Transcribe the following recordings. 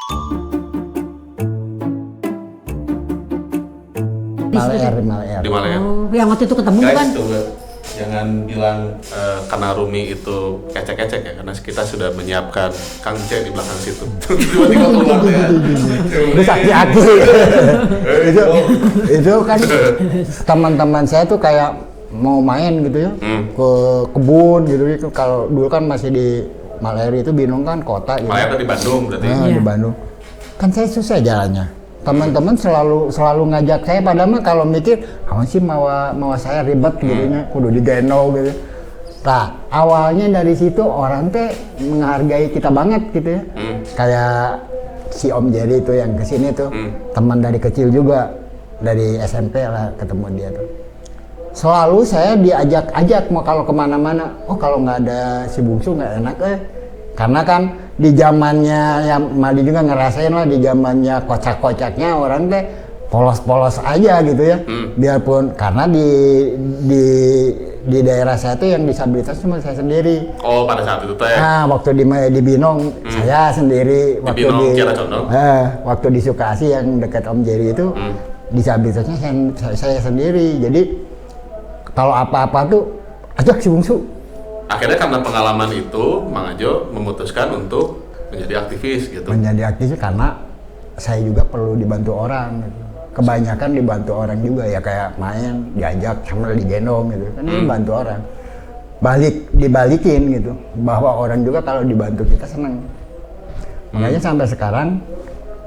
Di Malaya. Oh, yang waktu itu ketemu Guys, kan? jangan bilang karena Rumi itu kecek-kecek ya, karena kita sudah menyiapkan Kang C di belakang situ. Tiba-tiba keluar ya. Terus aki-aki. itu kan teman-teman saya tuh kayak mau main gitu ya ke kebun gitu. Kalau dulu kan masih di Malaya itu Binong kan kota gitu. Malaya di Bandung berarti. Di Bandung. Kan saya susah jalannya. Teman-teman selalu ngajak saya, padahal mah kalau mikir apa sih mau saya ribet gitu nya, kudu digendong gitu. Nah, awalnya dari situ orang teh menghargai kita banget gitu ya. Kayak si Om Jerry itu yang kesini tuh, teman dari kecil juga, dari SMP lah ketemu dia tuh. Selalu saya diajak-ajak mau kalau kemana-mana. Oh kalau nggak ada si Bungsu nggak enak karena kan di zamannya yang Madi juga ngerasain lah, di zamannya kocak-kocaknya orang teh polos-polos aja gitu ya. Biarpun karena di daerah saya tuh yang disabilitas cuma saya sendiri. Oh pada saat itu teh. Nah waktu di Binong saya sendiri. Waktu di Binong Kiara Condong. Waktu di Sukasi yang dekat Om Jerry itu disabilitasnya saya sendiri. Jadi kalau apa-apa tuh ajak si Bungsu. Akhirnya karena pengalaman itu, Mang Ajo memutuskan untuk menjadi aktivis gitu. Menjadi aktivis karena saya juga perlu dibantu orang. Gitu. Kebanyakan dibantu orang juga ya, kayak main, diajak, sambil digendong gitu. Kan ini bantu orang. Dibalikin gitu. Bahwa orang juga kalau dibantu kita senang. Makanya sampai sekarang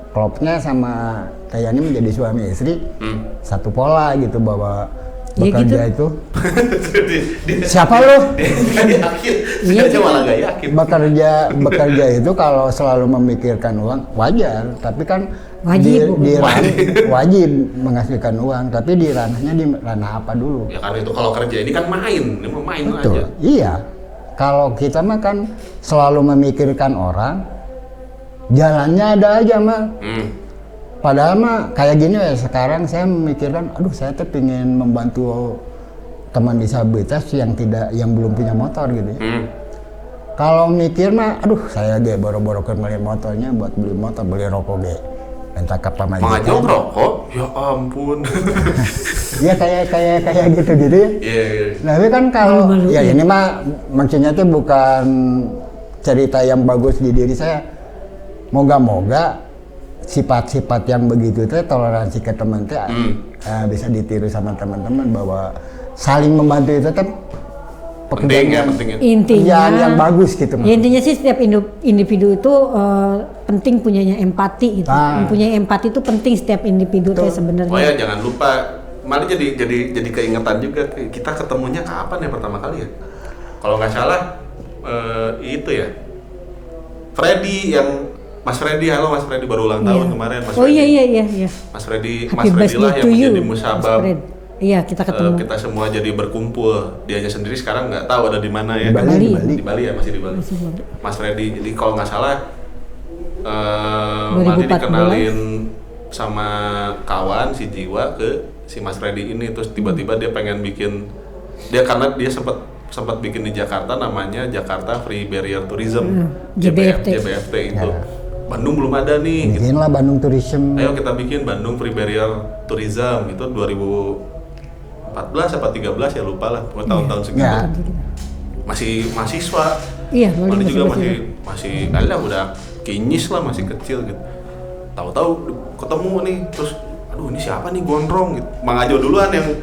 klubnya sama Tayani menjadi suami istri satu pola gitu, bahwa bekerja gitu. Itu siapa lu? Dia malah gak yakin. Bekerja itu kalau selalu memikirkan uang wajar, tapi kan wajib menghasilkan uang, tapi di ranahnya di ranah apa dulu? Ya karena itu kalau kerja ini kan main Betul. Aja. Iya. Kalau kita mah kan selalu memikirkan orang, jalannya ada aja mah. Padahal mah kayak gini ya, sekarang saya memikirkan, aduh saya tuh pengen membantu teman disabilitas yang belum punya motor gitu ya. Kalau mikir mah, aduh saya boro-boro beli motornya buat beli motor, beli rokok Entah kapan Mang Ajo ngerokok? Ya ampun. Ya kayak gitu ya. Iya. Tapi kan kalau ya ini mah maksudnya tuh bukan cerita yang bagus di diri saya. Moga-moga sifat-sifat yang begitu teh, toleransi ke teman teh bisa ditiru sama teman-teman, bahwa saling membantu itu teh pekerjaan intinya yang bagus gitu. Ya, intinya sih setiap individu itu penting punyanya empati gitu. Mempunyai empati itu penting setiap individu teh sebenarnya. Oh ya jangan lupa, malah jadi keingetan juga, kita ketemunya kapan ya pertama kali ya? Kalau nggak salah itu ya Freddy yang Mas Freddy, halo Mas Freddy, baru ulang tahun kemarin Mas Freddy. Iya. Mas Freddy Happy lah yang menjadi musabab. Iya, kita ketemu. Kita semua jadi berkumpul. Dianya sendiri sekarang nggak tahu ada di mana ya. Di Bali ya, masih di Bali. Mas Freddy, jadi kalau nggak salah Madi dikenalin sama kawan si Jiwa ke si Mas Freddy ini, terus tiba-tiba dia pengen bikin, karena dia sempat bikin di Jakarta namanya Jakarta Free Barrier Tourism, JBFT itu. Bandung belum ada nih. Bikinlah Bandung Tourism. Ayo kita bikin Bandung Free Barrier Tourism, itu 2014 apa 13 ya, lupa lah, tahun-tahun segitu. Ya. Masih mahasiswa. Iya, Mandi juga masih udah kinyis lah, masih kecil gitu. Tahu-tahu ketemu nih, terus aduh ini siapa nih gondrong gitu. Mang Ajo duluan yang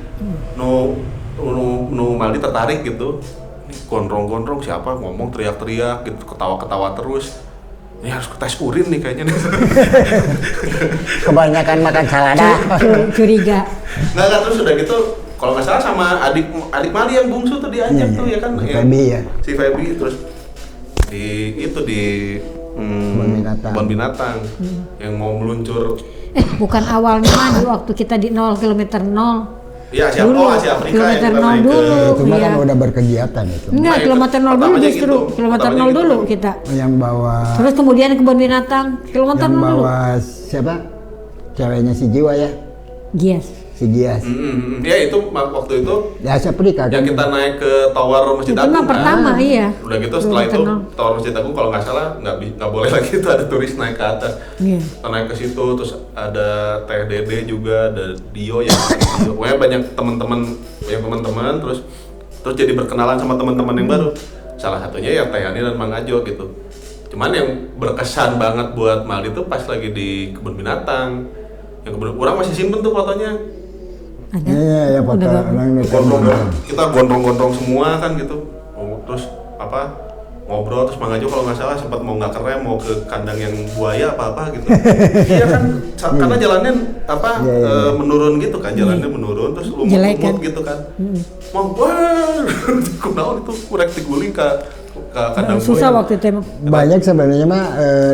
Maldi tertarik gitu. Ini gondrong siapa, ngomong teriak-teriak gitu, ketawa-ketawa terus. Ini harus tes urin nih kayaknya nih. Kebanyakan makan salada. Curiga. Nggak, terus udah gitu, kalau nggak salah sama adik Mali yang bungsu tuh diajak tuh ya kan. Feby ya. Si Feby, terus di Kebun Binatang yang mau meluncur. Bukan awalnya mah waktu kita di 0 kilometer 0. Iya, Asia Afrika kilometer 0 dulu. Itu mah kan udah berkegiatan itu. Enggak, kilometer 0 dulu justru. Kilometer 0 dulu kita. Yang bawa. Terus kemudian Kebun Binatang, kilometer 0 dulu. Yang bawa siapa? Ceweknya si Jiwa ya? Gias. si Gias. Ya itu waktu itu Ya seperti kan. yang kita naik ke tower Masjid Itu Agung mah pertama, iya. Udah gitu setelah Belum itu kenal. tower Masjid Agung kalau nggak salah nggak boleh lagi itu ada turis naik ke atas. Iya. Kita naik ke situ terus ada Teh Dede juga, ada Dio ya. Pokoknya banyak teman-teman terus jadi berkenalan sama teman-teman yang baru. Salah satunya ya Teh Yani dan Mang Ajo gitu. Cuman yang berkesan banget buat Maldi itu pas lagi di kebun binatang. Yang kebun orang masih simpen tuh fotonya. Ada. Iya, foto Udah orang Kita gondrong-gondrong semua kan gitu. Terus ngobrol terus Mang Ajo kalau nggak salah sempat mau nggak kerem mau ke kandang yang buaya apa gitu. Iya kan karena jalannya menurun gitu kan, jalannya menurun terus Jelek kan? lumut gitu kan. Mau kunaon itu kurang diguling ke kandang susah buaya. waktu itu emang. Banyak sebenarnya mah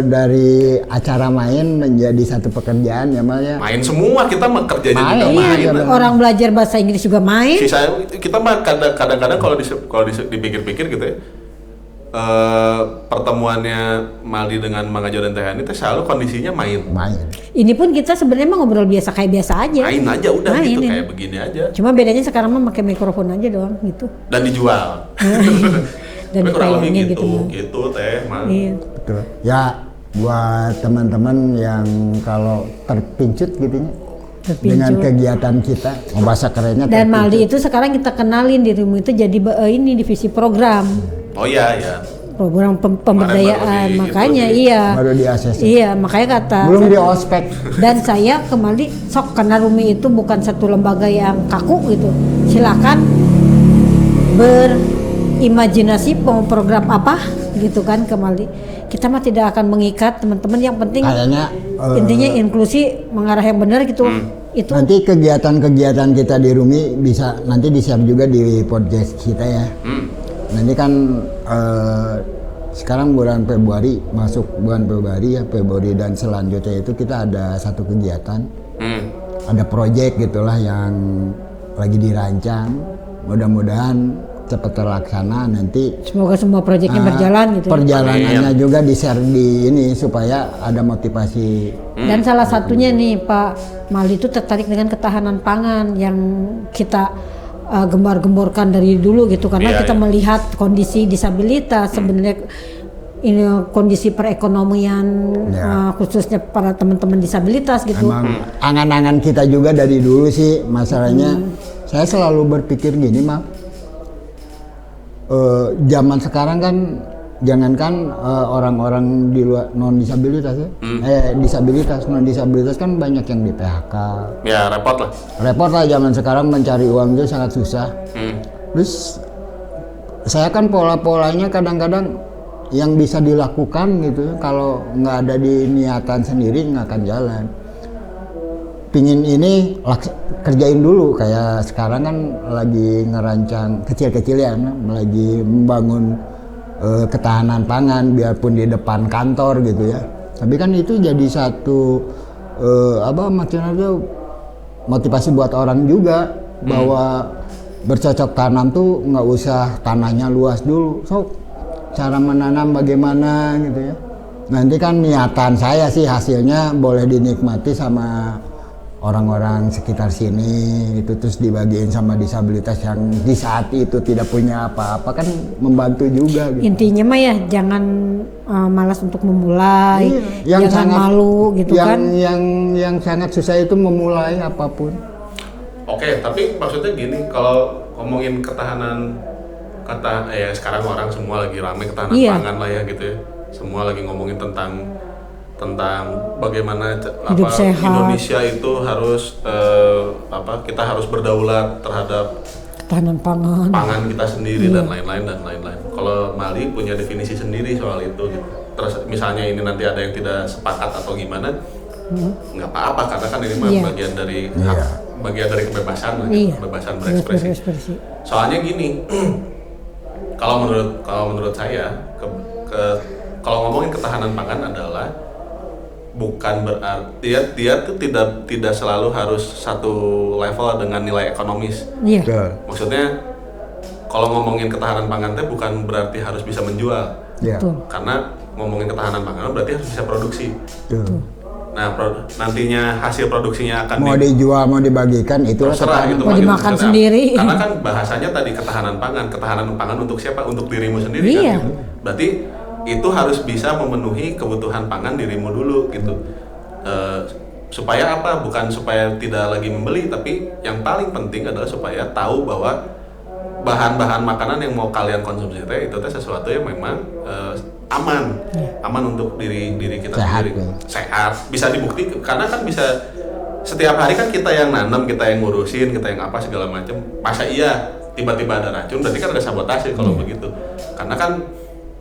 dari acara main menjadi satu pekerjaan ya mah ya. Main semua kita mah kerjanya Main, juga main. iya, Orang belajar bahasa Inggris juga main. Kita mah kadang-kadang kalau dipikir-pikir gitu ya. Pertemuannya Maldi dengan Mang Ajo dan Teh Yani itu selalu kondisinya main. Ini pun kita sebenarnya mah ngobrol biasa kayak biasa aja. Main aja udah Main gitu ini. kayak begini aja. Cuma bedanya sekarang mah pakai mikrofon aja doang gitu. Dan dijual. Dan Tapi kurang lebih ditayangin gitu, gitu. gitu Teh Mang. Iya. Betul. Ya buat teman-teman yang kalau terpincut gitu ya, dengan kegiatan kita, mau bahasa kerennya Dan terpincut. Maldi itu sekarang kita kenalin di rumah itu jadi ini divisi program. Oh iya ya. Program pemberdayaan, Baru makanya di- iya. baru di ACC. Iya, makanya kata Belum di ospek. dan saya kembali sok karena Rumi itu bukan satu lembaga yang kaku gitu. Silakan berimajinasi mau program apa gitu kan kembali. Kita mah tidak akan mengikat teman-teman, yang penting Kayaknya intinya inklusi mengarah yang benar gitu. Itu nanti kegiatan-kegiatan kita di Rumi bisa nanti di-share juga di podcast kita ya. Nanti kan sekarang bulan Februari, masuk bulan Februari ya, Februari dan selanjutnya itu kita ada satu kegiatan, ada proyek gitulah yang lagi dirancang, mudah-mudahan cepat terlaksana nanti. semoga semua proyeknya berjalan gitu. Ya. Perjalanannya juga di-share di ini supaya ada motivasi. Dan salah satunya nih Pak Maldi itu tertarik dengan ketahanan pangan yang kita gembar-gemborkan dari dulu gitu karena Iya, kita iya. melihat kondisi disabilitas sebenarnya ini kondisi perekonomian Ya. khususnya para teman-teman disabilitas gitu. Emang angan-angan kita juga dari dulu sih masalahnya. Saya selalu berpikir gini Mak, zaman sekarang kan jangankan orang-orang di luar non disabilitas ya, non disabilitas kan banyak yang di PHK. Ya repot lah. Repot lah zaman sekarang mencari uang itu sangat susah. Terus saya kan pola-polanya kadang-kadang yang bisa dilakukan gitu, kalau nggak ada di niatan sendiri nggak akan jalan. Pingin ini kerjain dulu, kayak sekarang kan lagi ngerancang kecil-kecil ya, lagi membangun ketahanan pangan biarpun di depan kantor gitu ya. Tapi kan itu jadi satu maksudnya motivasi buat orang juga bahwa bercocok tanam tuh nggak usah tanahnya luas dulu. So cara menanam bagaimana gitu ya. Nanti kan niatan saya sih hasilnya boleh dinikmati sama orang-orang sekitar sini itu, terus dibagiin sama disabilitas yang di saat itu tidak punya apa-apa, kan membantu juga gitu. Intinya mah ya jangan malas untuk memulai, Yang jangan sangat- malu gitu kan. Yang sangat susah itu memulai apapun. Oke, tapi maksudnya gini, kalau ngomongin ketahanan sekarang orang semua lagi rame ketahanan Iya. pangan lah ya gitu ya. Semua lagi ngomongin tentang bagaimana Hidup sehat. Indonesia itu harus kita harus berdaulat terhadap Ketahanan pangan. pangan kita sendiri Iya. dan lain-lain. Kalau Maldi punya definisi sendiri soal itu gitu. Terus misalnya ini nanti ada yang tidak sepakat atau gimana, nggak apa-apa karena kan ini mah Iya. bagian dari Iya. bagian dari kebebasan lah, Iya. kebebasan Bebas berekspresi. berekspresi. Soalnya gini, kalau menurut saya kalau ngomongin ketahanan pangan adalah bukan berarti dia tuh tidak selalu harus satu level dengan nilai ekonomis. Iya. Maksudnya kalau ngomongin ketahanan pangan itu bukan berarti harus bisa menjual. Ya. Betul. Karena ngomongin ketahanan pangan berarti harus bisa produksi. Tuh. Nah, nantinya hasil produksinya akan Mau dijual, mau dibagikan, itulah terserah ketahanan. gitu. Mau dimakan Maksudnya, sendiri. Karena kan bahasanya tadi ketahanan pangan untuk siapa? Untuk dirimu sendiri Iya. kan gitu. Berarti itu harus bisa memenuhi kebutuhan pangan dirimu dulu gitu. Supaya apa? Bukan supaya tidak lagi membeli, tapi yang paling penting adalah supaya tahu bahwa bahan-bahan makanan yang mau kalian konsumsi itu sesuatu yang memang aman untuk diri kita Sehat, sendiri, ya. sehat, bisa dibuktikan karena kan bisa setiap hari kan kita yang nanam, kita yang ngurusin, kita yang apa segala macam. Masa iya tiba-tiba ada racun? Berarti kan ada sabotase kalau begitu. Karena kan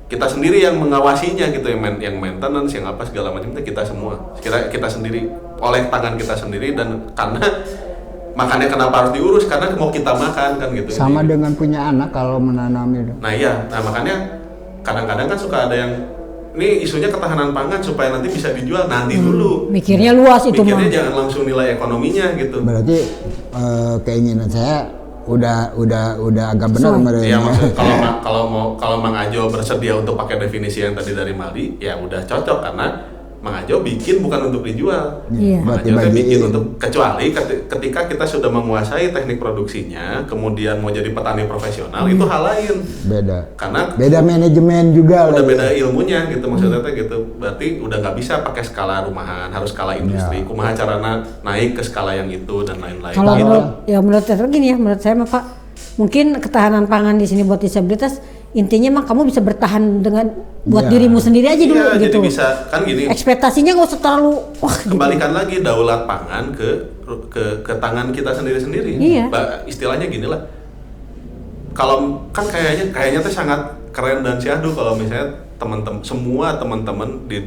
kita sendiri yang mengawasinya gitu, yang maintenance, yang apa segala macam itu kita semua, kita sendiri oleh tangan kita sendiri dan karena makanya kenapa harus diurus karena mau kita makan kan gitu. Sama dengan punya anak kalau menanam itu. Nah iya, makanya kadang-kadang kan suka ada yang ini isunya ketahanan pangan supaya nanti bisa dijual nanti dulu. Mikirnya luas itu Mikirnya mah. jangan langsung nilai ekonominya gitu. Berarti keinginan saya udah agak benar So. kemarin. Iya maksud kalau Mang Ajo bersedia untuk pakai definisi yang tadi dari Mali, ya udah cocok karena Mang Ajo bikin bukan untuk dijual. Iya. Mang Berarti Ajo kan bikin bagiin. untuk kecuali ketika kita sudah menguasai teknik produksinya, kemudian mau jadi petani profesional itu hal lain. Beda. Karena Beda manajemen juga udah lah. beda ilmunya gitu maksudnya teh gitu. Berarti udah nggak bisa pakai skala rumahan, harus skala industri. Kumaha carana naik ke skala yang itu dan lain-lain. Kalau gitu. menurut saya gini ya, menurut saya mah Pak, mungkin ketahanan pangan di sini buat disabilitas intinya mah kamu bisa bertahan dengan buat Iya. dirimu sendiri aja dulu Iya, gitu. jadi bisa kan gini. Ekspektasinya nggak usah terlalu wah gitu. Kembalikan lagi daulat pangan ke tangan kita sendiri-sendiri. Iya. Istilahnya gini lah. Kalau kan kayaknya tuh sangat keren dan syahdu kalau misalnya semua teman-teman di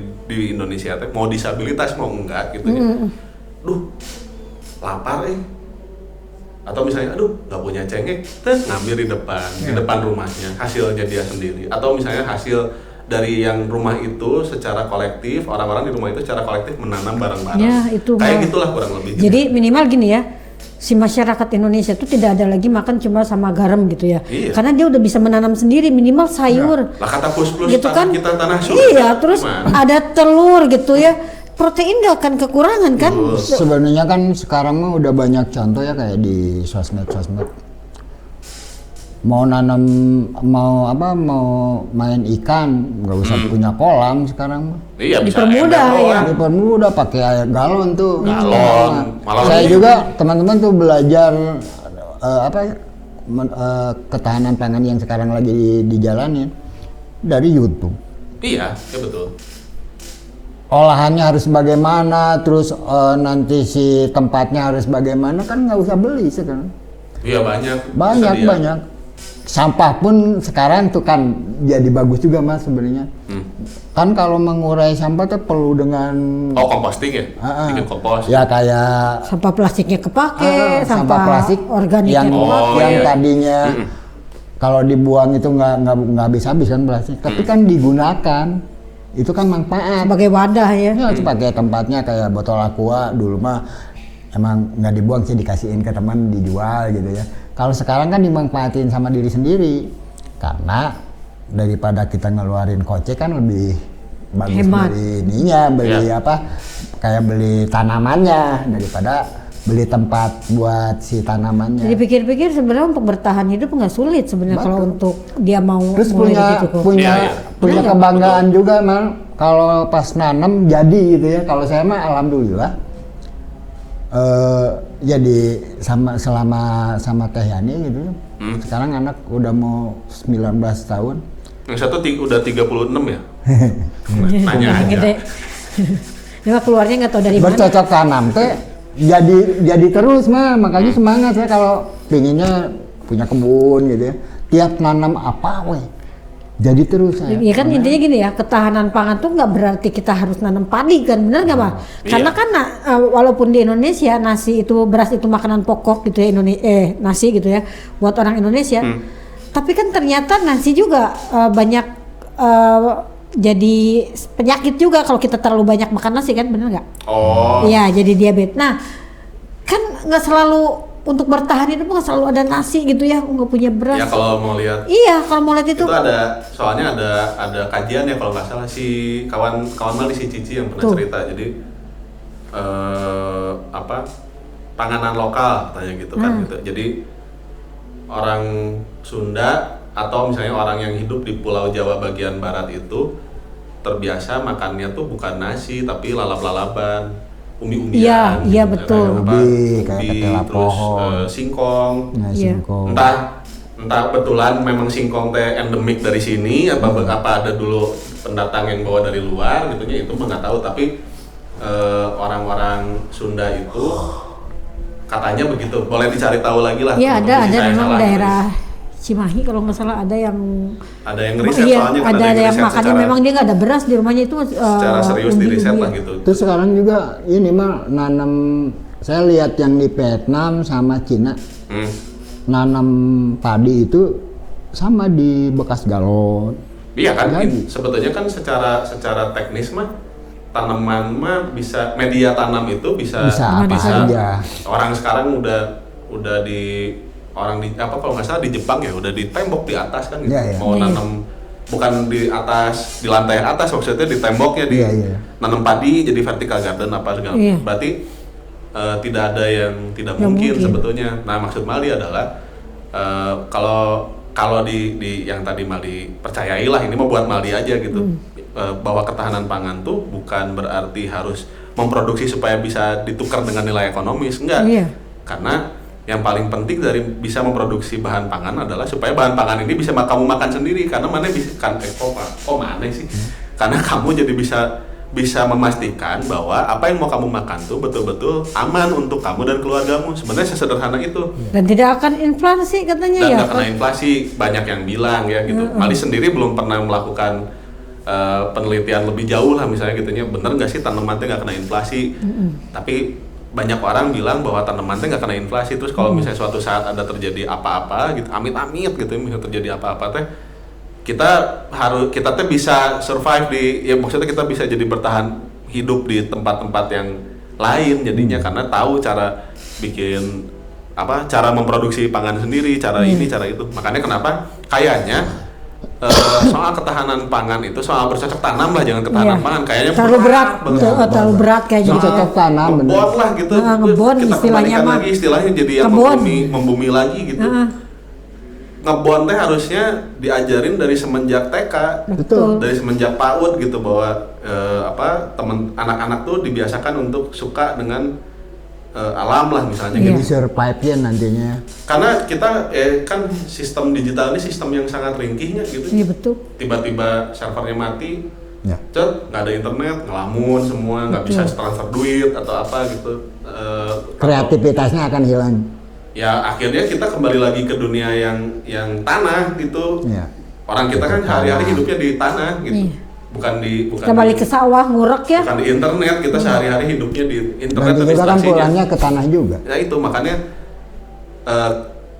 Indonesia teh mau disabilitas mau enggak gitu ya. Duh, lapar atau misalnya aduh nggak punya cengkeh, ngambil di depan rumahnya, hasilnya dia sendiri. Atau misalnya hasil dari yang rumah itu secara kolektif, orang-orang di rumah itu secara kolektif menanam barang-barang. Ya, itu kayak mah. gitulah kurang lebih. Jadi minimal gini ya, si masyarakat Indonesia itu tidak ada lagi makan cuma sama garam gitu ya. Iya. Karena dia udah bisa menanam sendiri minimal sayur. Lah kata plus Gitu tanah kan? kita tanah surga. Iya, terus Gimana? ada telur gitu ya. Protein gak akan kekurangan kan? Sebenarnya kan sekarang mah udah banyak contoh ya kayak di sosmed. Mau nanam, mau main ikan, nggak usah punya kolam sekarang mah. Iya, bisa Dipermudah, ember ya. doang. Dipermudah pakai air galon tuh. Galon, malah Saya lebih- juga teman-teman tuh belajar ketahanan pangan yang sekarang lagi dijalanin dari YouTube. Iya, ya betul. Olahannya harus bagaimana, terus nanti si tempatnya harus bagaimana, kan nggak usah beli sekarang. Iya banyak. Banyak. Sampah pun sekarang tuh kan jadi bagus juga Mas sebenarnya. Kan kalau mengurai sampah tuh perlu dengan Oh, composting ya? Bikin kompos. ya kayak Sampah plastiknya kepake, sampah plastik organiknya yang kepake. yang iya. tadinya kalau dibuang itu nggak habis-habis kan plastik, tapi kan digunakan itu kan manfaat. Sebagai wadah ya. Ya, sebagai tempatnya kayak botol aqua dulu mah emang nggak dibuang sih, dikasihin ke teman dijual gitu ya. Kalau sekarang kan dimanfaatin sama diri sendiri, karena daripada kita ngeluarin kocek kan lebih bagus Hemat. beli ininya, beli kayak beli tanamannya daripada beli tempat buat si tanamannya. Jadi pikir-pikir sebenarnya untuk bertahan hidup nggak sulit sebenarnya kalau untuk dia mau Terus mulai gitu kok. Iya. punya kebanggaan juga mal kalau pas nanam jadi gitu ya. Kalau saya mah alhamdulillah jadi sama Teh Yani gitu. Sekarang anak udah mau 19 tahun. Yang satu udah 36 ya? Nanya aja. Gede. Dia mah keluarnya nggak tahu dari mana. Bercocok tanam teh jadi terus mah, makanya semangat saya kalau pinginnya punya kebun gitu ya. Tiap nanam apa weh. Jadi terus saya. Ya kan intinya gini ya, ketahanan pangan tuh nggak berarti kita harus nanam padi kan, benar nggak Pak? Karena kan walaupun di Indonesia nasi itu, beras itu makanan pokok gitu ya, nasi gitu ya buat orang Indonesia. Tapi kan ternyata nasi juga banyak jadi penyakit juga kalau kita terlalu banyak makan nasi kan, benar nggak? Oh. Iya, jadi diabetes. Nah, kan nggak selalu untuk bertahan itu nggak selalu ada nasi gitu ya, nggak punya beras. Ya kalau mau lihat Iya, kalau mau lihat itu. itu soalnya ada kajian ya kalau nggak salah si kawan Mali si Cici yang pernah Tuh. cerita. Jadi panganan lokal katanya gitu kan gitu. Jadi orang Sunda atau misalnya orang yang hidup di Pulau Jawa bagian barat itu terbiasa makannya tuh bukan nasi tapi lalap-lalapan, umbi-umbian. Iya betul. Ubi, kayak ketela terus pohon. singkong. Nah, Iya. singkong. Entah betulan memang singkong teh endemik dari sini apa ada dulu pendatang yang bawa dari luar gitunya, itu nggak tahu, tapi orang-orang Sunda itu katanya begitu. Boleh dicari tahu lagi lah. Iya ada Mungkin saya memang salah. daerah Cimahi kalau nggak salah ada yang riset iya, soalnya kan ada yang riset makannya secara- memang dia nggak ada beras di rumahnya itu secara serius di riset lah gitu. Terus sekarang juga ini mah nanam, saya lihat yang di Vietnam sama Cina nanam padi itu sama di bekas galon. Iya kan, Jadi. sebetulnya kan secara teknis mah tanaman mah bisa, media tanam itu bisa Bisa apa saja. Orang sekarang udah di orang di kalau nggak salah di Jepang ya udah di tembok di atas kan gitu. Iya, iya. Mau Iya. nanam bukan di atas di lantai atas, maksudnya di temboknya di Iya, iya. nanam padi jadi vertical garden apa segala. Iya. Berarti tidak ada yang tidak Yang mungkin mungkin. sebetulnya. Nah, maksud Mali adalah kalau di yang tadi Mali percayai lah, ini mau buat Mali aja gitu. Bahwa ketahanan pangan tuh bukan berarti harus memproduksi supaya bisa ditukar dengan nilai ekonomis, enggak. Iya. Karena yang paling penting dari bisa memproduksi bahan pangan adalah supaya bahan pangan ini bisa kamu makan sendiri, karena mana bisa kan mana sih? Karena kamu jadi bisa memastikan bahwa apa yang mau kamu makan tuh betul-betul aman untuk kamu dan keluargamu. Sebenarnya sesederhana itu. dan tidak akan inflasi katanya Dan ya. nggak kena inflasi, banyak yang bilang ya gitu. Mali sendiri belum pernah melakukan penelitian lebih jauh lah misalnya gitunya, bener nggak sih tanaman teh nggak kena inflasi? Tapi banyak orang bilang bahwa tanaman teh nggak kena inflasi. Terus kalau misalnya suatu saat ada terjadi apa-apa gitu, amit-amit gitu, misalnya terjadi apa-apa teh, kita teh bisa survive ya maksudnya kita bisa jadi bertahan hidup di tempat-tempat yang lain jadinya, karena tahu cara bikin cara memproduksi pangan sendiri, cara ini cara itu. Makanya kenapa kayaknya soal ketahanan pangan itu soal bercocok tanam lah, jangan ketahanan Iya. pangan kayaknya Terlalu berat, banget. terlalu berat kayaknya. Bercocok tanam, bener. Ngebon lah gitu. Ngebon Kita istilahnya kembalikan mah. lagi istilahnya jadi yang Ngebon. membumi lagi gitu. Ngebon teh harusnya diajarin dari semenjak TK. Betul. Dari semenjak PAUD gitu, bahwa anak-anak tuh dibiasakan untuk suka dengan alam lah misalnya Iya. gitu. Jadi survive-nya nantinya. Karena kita kan sistem digital ini sistem yang sangat ringkihnya gitu. Iya betul. Tiba-tiba servernya mati, Ya. nggak ada internet, ngelamun semua, nggak bisa transfer duit atau apa gitu. Kreativitasnya akan hilang. Ya akhirnya kita kembali lagi ke dunia yang tanah gitu. Ya. Orang kita kan hari-hari hidupnya di tanah gitu. Iya. Bukan Kita balik ke sawah ngurek ya. bukan di internet, kita sehari-hari hidupnya di internet Dan dan juga kan distraksinya. pulangnya ke tanah juga. Ya itu makanya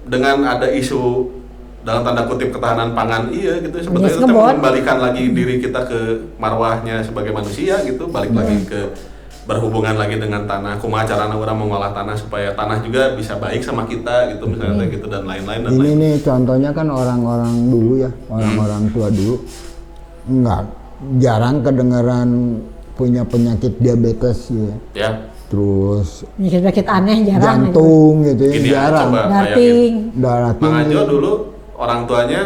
dengan ada isu dalam tanda kutip ketahanan pangan gitu sebetulnya Yes, itu ngebon. mengembalikan lagi diri kita ke marwahnya sebagai manusia gitu, balik lagi ke berhubungan lagi dengan tanah, kumaha carana orang mengolah tanah supaya tanah juga bisa baik sama kita gitu misalnya gitu, dan lain-lain dan Ini lain. nih contohnya kan orang-orang dulu ya, orang-orang tua dulu jarang kedengeran punya penyakit diabetes ya. Ya Terus Penyakit aneh jarang. jantung gitu ya, gini ya, jarang. coba Darting. Darah Mang tinggi. Ajo dulu orang tuanya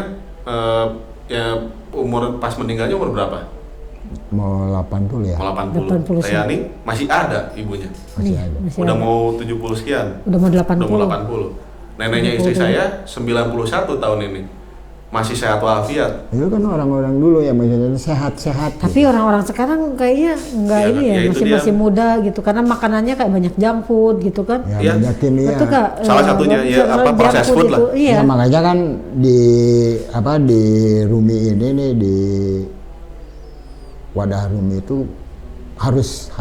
ya umur pas meninggalnya umur berapa? Mau 80 ya. Mau 80. 80 sih. Tayani masih ada ibunya. Masih ada. Masih Udah ada. mau 70 sekian. Udah mau 80. Udah mau 80. Neneknya istri saya 91 tahun ini. Masih sehat walafiat. Itu kan orang-orang dulu ya maksudnya sehat-sehat. Tapi orang-orang sekarang kayaknya enggak Ya, ini ya, ya itu masih dia. muda gitu, karena makanannya kayak banyak junk food gitu kan. Ya, Iya. banyak kimia. Itu Kak, Salah satunya, ya, junk processed food lah. Iya. Ya, makanya kan di Rumi ini nih, di wadah Rumi itu harus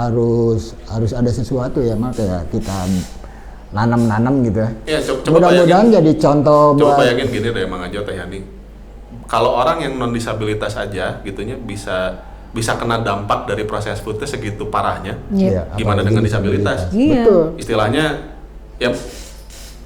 ada sesuatu ya, makanya kita nanam gitu ya. Ya, coba Mudah-mudahan jadi contoh Coba buat bayangin gini deh Mang Ajo, Teh Yani. Kalau orang yang non disabilitas aja gitunya bisa kena dampak dari proses food teh segitu parahnya. Iya. Gimana apalagi dengan disabilitas? Iya. Betul. Istilahnya ya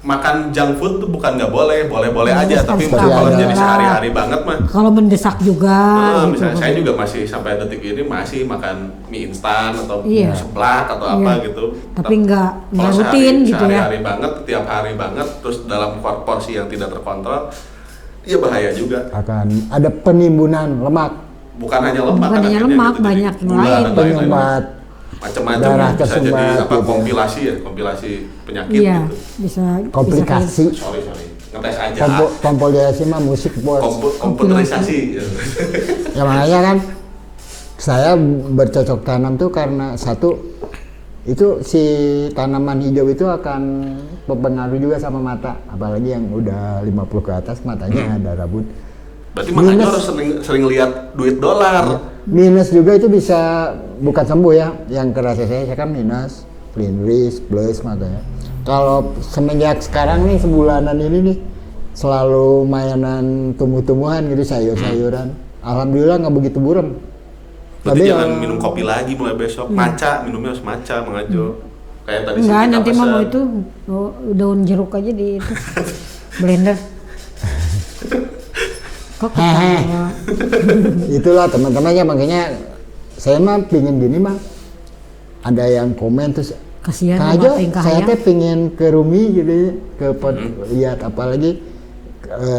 makan junk food tuh bukan nggak boleh, boleh aja, tapi Sekali-sekali kalau aja. jadi sehari-hari banget mah. Kalau mendesak juga. gitu. Misalnya saya juga masih sampai detik ini masih makan mie instan atau Iya. seblak atau Iya. apa gitu. Tapi nggak Kalau rutin gitu ya. Sehari-hari banget, tiap hari banget, terus dalam porsi yang tidak terkontrol, ya bahaya juga. Akan ada penimbunan lemak, Bukan hanya lemak, Bukan kan hanya akhirnya lemak, gitu, jadi banyak yang gula lain. dan lain-lain. penyumbat, Macam-macam darah bisa jadi tersumbat, apa gitu. kompilasi penyakit Iya, gitu. bisa. komplikasi. Sorry, ngetes aja. Kompolasi mah musik bos. Komputerisasi. Ya makanya kan saya bercocok tanam tuh karena satu itu si tanaman hijau itu akan berpengaruh juga sama mata, apalagi yang udah 50 ke atas matanya ada rabun. Berarti makanya Minus. harus sering lihat duit dolar. Minus juga itu bisa bukan sembuh ya, yang kerasa saya kan minus, plus matanya. Kalau semenjak sekarang nih sebulanan ini nih selalu mainan tumbuh-tumbuhan gitu, sayur-sayuran. Alhamdulillah nggak begitu buram. Berarti jangan minum kopi lagi mulai besok. Maca, minumnya harus maca, Mang Ajo. Kayak tadi Enggak, kita nanti mah mau pesen. itu daun jeruk aja di itu. Blender. Kok ketawa? Itulah teman-teman ya, makanya saya mah pingin gini mah. Ada yang komen terus Kasihan Kang Ajo, sama tingkah saya ya. teh pengen ke Rumi gitu ya, lihat apalagi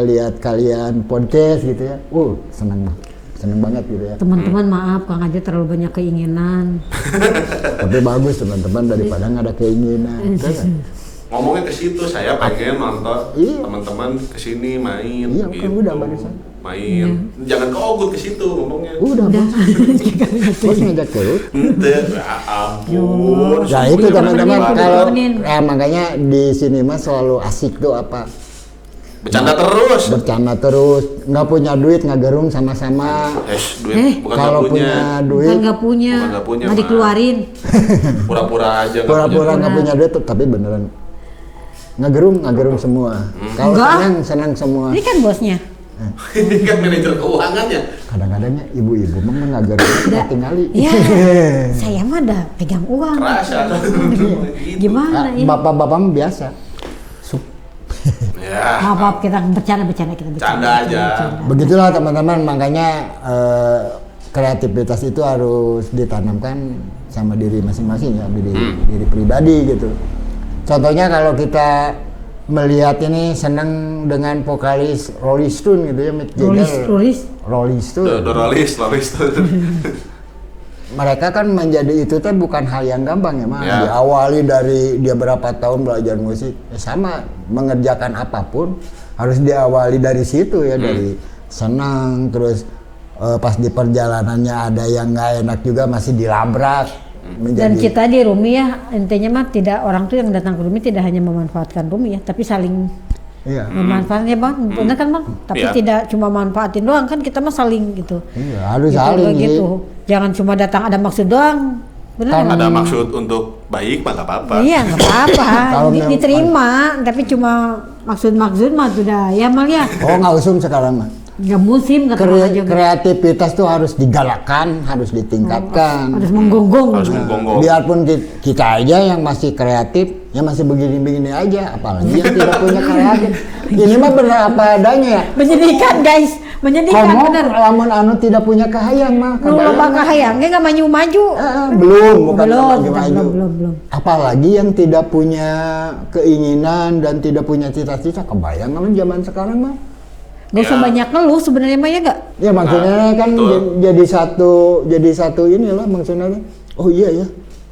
lihat kalian podcast gitu ya. Seneng banget gitu ya. Teman-teman maaf, Kang Ajo terlalu banyak keinginan. Tapi bagus teman-teman daripada nggak ada keinginan. Terus, Ngomongnya ke situ, saya pengen nonton Iya. teman-teman kesini main. Iya, kan udah barusan. Main. Jangan ke Ogut ke situ ngomongnya. udah bos ngajak terus. Ente, ya ampun. Nah itu teman-teman Temenin, kalau temenin. makanya di sini mah selalu asik tuh apa Bercanda terus. bercanda terus, nggak punya duit ngagerung sama-sama. Duit bukan nggak Kalau punya. punya Bukan duit, nggak punya, Bukan nggak punya, nggak Mak. dikeluarin. Pura-pura aja nggak pura-pura punya. nggak punya duit tuh, tapi beneran ngagerung semua. Kalau Enggak. senang semua. Ini kan bosnya. Ini kan manajer keuangannya. Kadang-kadangnya ibu-ibu mah ngagerung tinggali. Ya, saya mah ada pegang uang. Kerasa. Gitu. Gimana ini? Bapak-bapak mah biasa. Ya. Maaf, kita bercanda kita Bercanda aja. Begitulah teman-teman, makanya kreativitas itu harus ditanamkan sama diri masing-masing ya, diri pribadi gitu. Contohnya kalau kita melihat ini senang dengan vokalis Rolling Stone gitu ya, Mick Jagger. Rolling Stone. Dorolis. Mereka kan menjadi itu teh bukan hal yang gampang ya, Mas. Ya. Diawali dari dia berapa tahun belajar musik, sama mengerjakan apapun harus diawali dari situ ya, dari senang, terus pas di perjalanannya ada yang nggak enak juga masih dilabrak. Dan kita di Rumi ya, intinya mah tidak, orang tuh yang datang ke Rumi tidak hanya memanfaatkan Rumi ya, tapi saling Iya. memanfaatkan ya Bang, benar kan Bang? Tapi Iya. tidak cuma manfaatin doang kan, kita mah saling gitu. Iya, harus Gitu, saling gitu. Jangan cuma datang ada maksud doang. Benar Kan nggak? Ada maksud untuk baik mah nggak apa-apa. Iya nggak apa-apa, Kalau memang- diterima, tapi cuma maksud mah sudah ya Mal ya. Oh, nggak usum sekarang mah. Nggak musim kata Bang Ajo. Kreativitas tuh harus digalakkan, harus ditingkatkan. Harus menggonggong. Harus menggonggong. Biarpun kita aja yang masih kreatif, ya masih begini-begini aja, apalagi yang tidak punya kreatif. Ini mah benar apa adanya ya. Menyedihkan guys, menyedihkan Komo bener. lamun anu tidak punya kahayang mah. Lu bakal hayangnya nggak maju-maju. Belum, bukan Belum, maju-maju. belum. Apalagi yang tidak punya keinginan dan tidak punya cita-cita, kebayang kan zaman sekarang mah. Gak usah Ya. banyak ngeluh sebenarnya mah ya gak? Ya maksudnya kan betul. jadi satu inilah maksudnya. Oh iya ya,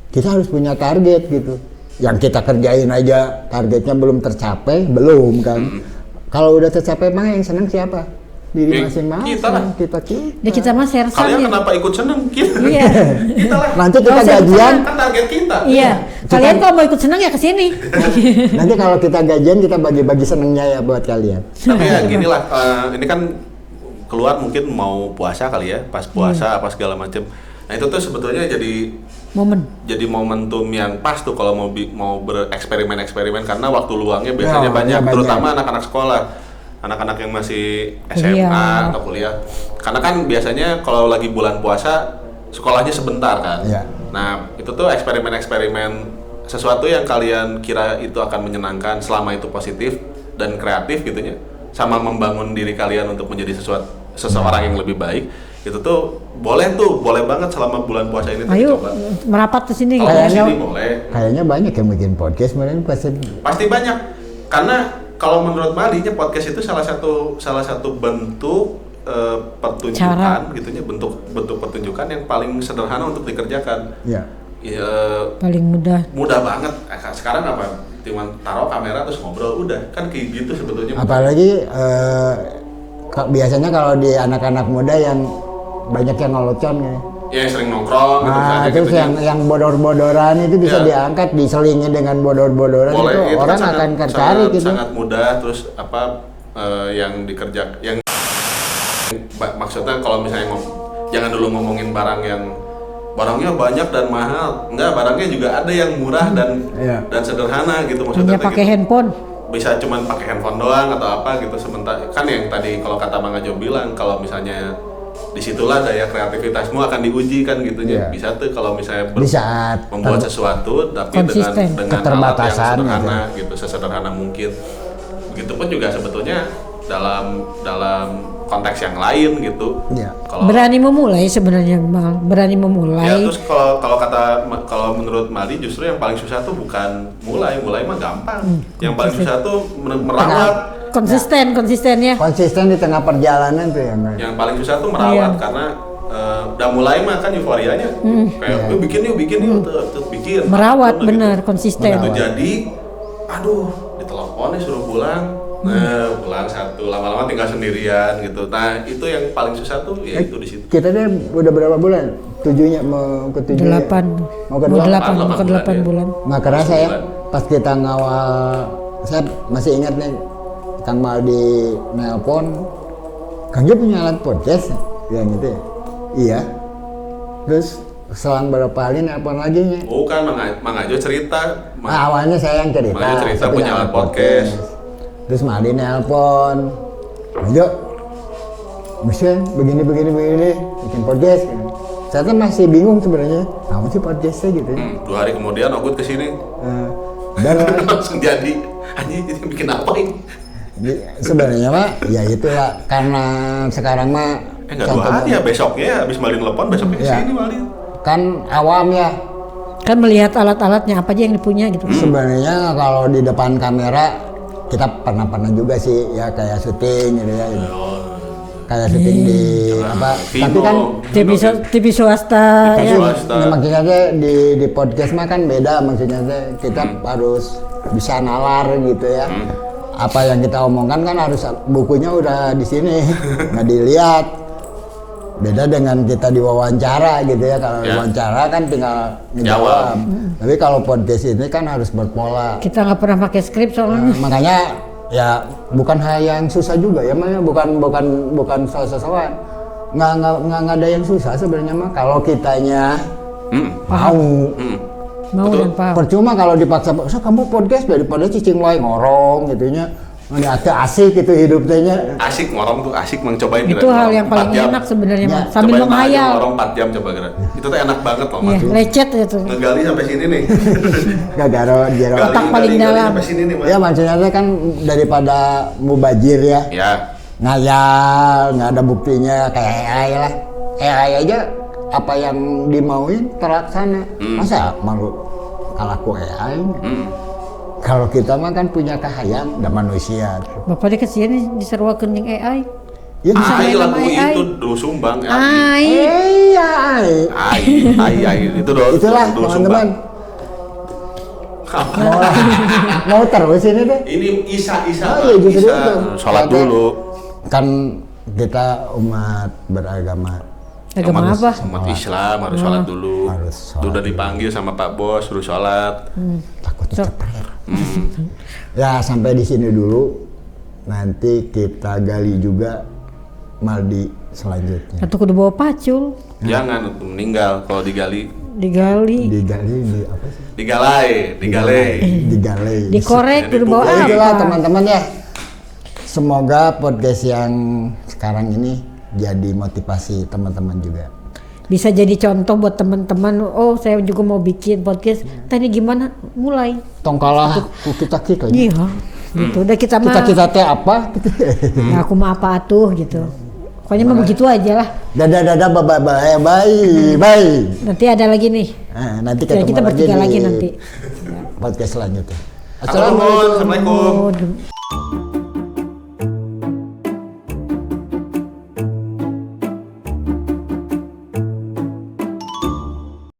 kita harus punya target gitu. Yang kita kerjain aja targetnya belum tercapai, belum kan. Kalau udah tercapai mah yang senang siapa? Diri Ya, masing-masing. kita lah. Kita. Dia kita mah sersan Kalian ya. kenapa ikut seneng? Kita. Iya. Kita lah. Nanti kita Nggak usah gajian, Kan target kita. Iya. Kalian kalau mau ikut senang ya kesini. nanti kalau kita gajian kita bagi-bagi senengnya ya buat kalian. Tapi ya gini lah, ini kan keluar mungkin mau puasa kali ya, pas puasa apa segala macem. Nah itu tuh sebetulnya jadi momentum yang pas tuh kalau mau bereksperimen karena waktu luangnya biasanya Ya, banyak, banyak. terutama anak-anak sekolah, anak-anak yang masih SMA Kuliah. atau kuliah. Karena kan biasanya kalau lagi bulan puasa sekolahnya sebentar kan. Iya. Nah itu tuh eksperimen sesuatu yang kalian kira itu akan menyenangkan selama itu positif dan kreatif gitunya, sama membangun diri kalian untuk menjadi seseorang yang lebih baik, itu tuh boleh banget selama bulan puasa ini Ayo coba. merapat ke sini. Kalau di Kayaknya- sini boleh. Kayaknya banyak yang bikin podcast, kemudian Pasti banyak. Karena kalau menurut Malinya podcast itu salah satu bentuk pertunjukan gitunya, bentuk pertunjukan yang paling sederhana untuk dikerjakan. ya. Ya, Paling mudah. banget. Sekarang apa? Cuma taruh kamera terus ngobrol udah. Kan kayak gitu sebetulnya. Apalagi biasanya kalau di anak-anak muda yang banyak yang ngelocon ya. Ya sering nongkrong gitu Nah, saja terus gitu. yang bodor-bodoran itu bisa Ya. diangkat, diselingi dengan bodor-bodoran Boleh, itu itu orang kan akan tertarik gitu. sangat mudah. Terus apa yang dikerjakan yang maksudnya kalau misalnya jangan dulu ngomongin barang yang barangnya banyak dan mahal. Enggak, barangnya juga ada yang murah dan Iya. dan sederhana gitu maksudnya. Hanya pakai gitu. handphone. Bisa cuman pakai handphone doang atau apa gitu, sementara kan yang tadi kalau kata Mang Ajo bilang kalau misalnya disitulah daya kreativitasmu akan diuji kan gitu ya. Iya. Bisa tuh kalau misalnya Di saat membuat sesuatu tapi Konsisten. dengan alat yang Keterbatasan sederhana gitu, sesederhana mungkin. Begitupun juga sebetulnya dalam konteks yang lain gitu. Iya. Kalau Berani memulai sebenarnya, Bang. Berani ya memulai. terus kalau menurut Mali justru yang paling susah tuh bukan mulai mah gampang. Yang paling susah tuh merawat. Konsisten ya. konsisten di tengah perjalanan tuh yang Yang paling susah tuh merawat Iya. karena udah mulai mah kan euforianya kayak Iya. "Yuk, bikin terus bikin Merawat gitu. bener, konsisten. Begitu jadi aduh diteleponnya suruh pulang pulang satu lama-lama tinggal sendirian gitu. Nah itu yang paling susah tuh ya itu di situ. kita deh udah berapa bulan? Tujuhnya mau ke 7 8 mau ke mau 8. 8 mau ke 8 ya. bulan. Makanya saya Sebulan. pas kita ngawal, saya masih ingat nih Kang Maldi nelpon, Kang Jo punya alat podcast ya gitu ya. Iya. Terus selang berapa kali nelpon lagi nya. Bukan Mang Ajo cerita Nah, awalnya saya yang cerita. Mang Ajo cerita saya punya alat podcast. Terus Maldi nelpon, Kang Jo, bisa begini bikin podcast. Kan. Saya tuh masih bingung sebenarnya, apa sih podcastnya gitu ya. 2 hari kemudian Ogut kesini Dan langsung jadi anjing ini bikin apa ini sebenarnya mah ya itulah karena sekarang mah nggak 2 hari ya, besoknya habis Malin telepon besoknya Iya. kesini Malin. kan awam ya. Kan melihat alat-alatnya apa aja yang dipunya gitu. Sebenarnya kalau di depan kamera kita pernah juga sih ya kayak syuting gitu ya. Gitu. Kayak syuting di apa? Vino. Tapi kan TV swasta TV ya. swasta. nah, maksudnya teh di podcast mah kan beda, maksudnya teh kita harus bisa nalar gitu ya. Apa yang kita omongkan kan harus bukunya udah di sini nggak dilihat. Beda dengan kita diwawancara gitu ya. Kalau Ya. diwawancara kan tinggal Jawab. menjawab. Tapi kalau podcast ini kan harus berpola. Kita nggak pernah pakai skrip soalnya. Makanya ya bukan hal yang susah juga ya, makanya bukan soal-soalan. Nggak ada yang susah sebenarnya mah kalau kitanya mau. Mau Betul. dan paham. Percuma kalau dipaksa, "So, kamu podcast daripada cicing wae ngorong gitu nya." Ini agak asik gitu hidupnya. Asik ngorong tuh asik, Mang cobain Itu gerak, hal ngorong yang 4 paling jam. enak sebenarnya, Ya, Mas. Sambil Cobain Mang Ajo menghayal. ngorong 4 jam coba gerak. Itu tuh enak banget loh, Mang. Iya, lecet itu. Ngegali sampai sini nih. Gagaro jero. Otak paling gali dalam. sampai sini nih, Mang. Ya maksudnya teh kan daripada mubajir ya. Ya. Ngayal, nggak ada buktinya kayak AI lah. AI aja apa yang dimauin terlaksana. Masa malu kalaku AI? Kalau kita mah kan punya kahayang dan manusia. Bapak dia kesian nih diseruakeun jeung AI. Ya bisa. AI main sama lagu AI. itu dulu sumbang. AI. Iya. AI itu dulu. Itulah dulu teman-teman. sumbang. Mau terus ini deh. Ini Isa Oh, iya, justru itu. sholat Kata- dulu. Kan kita umat beragama. Agama Harus apa? Umat Islam harus sholat dulu. Harus sholat Udah dipanggil sama Pak Bos suruh sholat. Takutnya cepet. Ya sampai di sini dulu. Nanti kita gali juga Maldi selanjutnya. Atau kudu bawa pacul, Jangan meninggal kalau digali. digali, Digali di apa sih? Digalai. Digali. dikorek, kudu bawa Ya itulah apa? teman-teman ya. Semoga podcast yang sekarang ini jadi motivasi teman-teman juga. bisa jadi contoh buat teman-teman. Oh, saya juga mau bikin podcast. Tadi gimana? Mulai. Tong kalah kita Iya. Gitu. Udah kita mah. Kita teh apa? Ya aku mah apa atuh gitu. Pokoknya mah begitu aja lah. Dadah bye. Nanti ada lagi nih. Nah, nanti Ya, kita bertiga lagi di nanti. podcast selanjutnya. Assalamualaikum. Assalamualaikum.